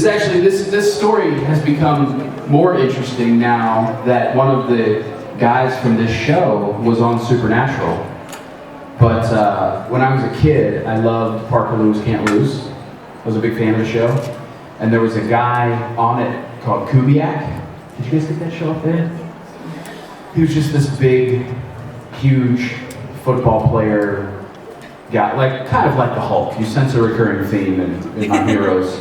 This story has become more interesting now that one of the guys from this show was on Supernatural. But when I was a kid, I loved Parker Lewis Can't Lose. I was a big fan of the show. And there was a guy on it called Kubiak. Did you guys get that show up there? He was just this big, huge football player guy, like kind of like the Hulk. You sense a recurring theme in my heroes.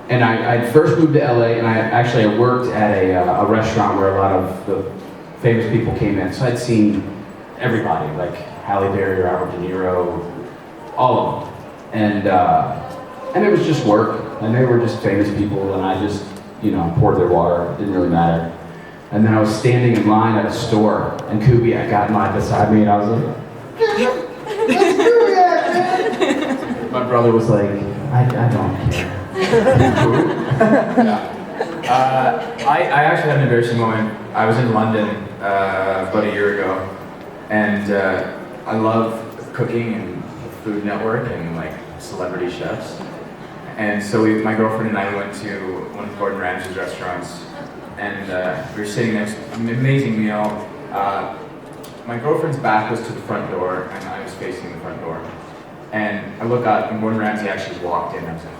And I first moved to LA, and I worked at a restaurant where a lot of the famous people came in. So I'd seen everybody, like Halle Berry, Robert De Niro, all of them. And it was just work, and they were just famous people, and I just, poured their water. It didn't really matter. And then I was standing in line at a store, and Kubiak got in line beside me, and I was like, "That's Kubiak, man!" My brother was like, I don't care. I actually had an embarrassing moment. I was in London about a year ago, and I love cooking and Food Network and like celebrity chefs. And so my girlfriend and I went to one of Gordon Ramsay's restaurants, and we were sitting next to an amazing meal. My girlfriend's back was to the front door, and I was facing the front door. And I look up, and Gordon Ramsay actually walked in. I was like,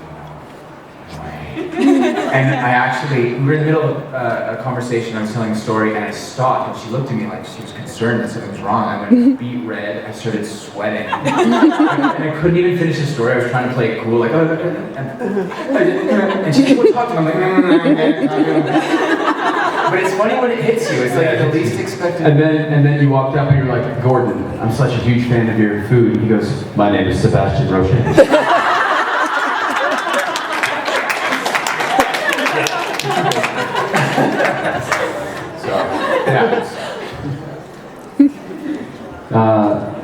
and we were in the middle of a conversation. I was telling a story, and I stopped, and she looked at me like she was concerned that something was wrong. I went beet red. I started sweating, and I couldn't even finish the story. I was trying to play it cool, like, and she was talking. I'm like, but it's funny when it hits you. It's like the least expected. And then you walked up, and you're like, "Gordon, I'm such a huge fan of your food." And he goes, "My name is Sebastian Roche."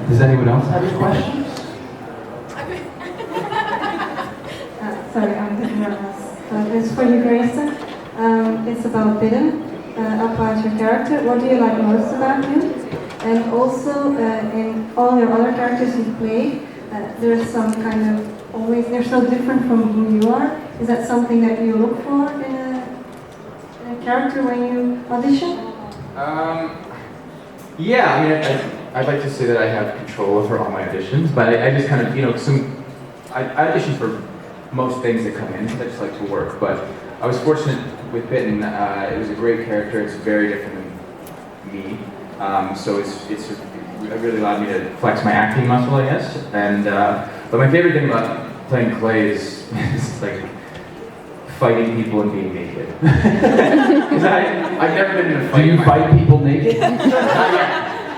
Does anyone else have any questions? Sorry, I'm getting nervous. It's for you, Greyston. It's about Bidden, about your character. What do you like most about him? And also, in all your other characters you play, there's some kind of they're so different from who you are. Is that something that you look for in a character when you audition? Yeah, I mean, I'd like to say that I have control over all my auditions, but I just kind of, I audition for most things that come in, because I just like to work. But I was fortunate with Bitten. It was a great character. It's very different than me, so it really allowed me to flex my acting muscle, I guess. And but my favorite thing about playing Clay is like fighting people and being naked. Because I've never been in a fight. Do you fight people naked?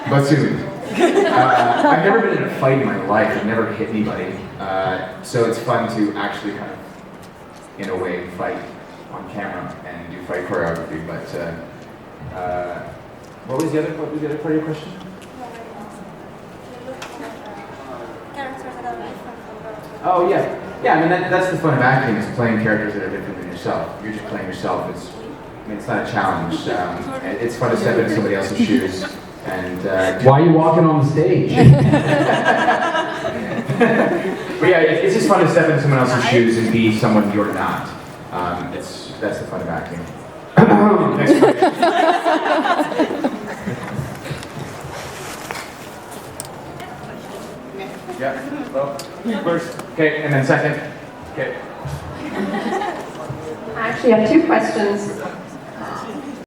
But soon. I've never been in a fight in my life. I've never hit anybody. So it's fun to actually kind of, in a way, fight on camera and do fight choreography. But what was the other part of your question? Oh yeah. Yeah, I mean, that's the fun of acting, is playing characters that are different than yourself. You're just playing yourself. It's not a challenge. It's fun to step into somebody else's shoes. And why are you walking on the stage? But yeah, it's just fun to step into someone else's shoes and be someone you're not. That's the fun of acting. Next question. Yeah, well, first, okay, and then second, okay. I actually have two questions.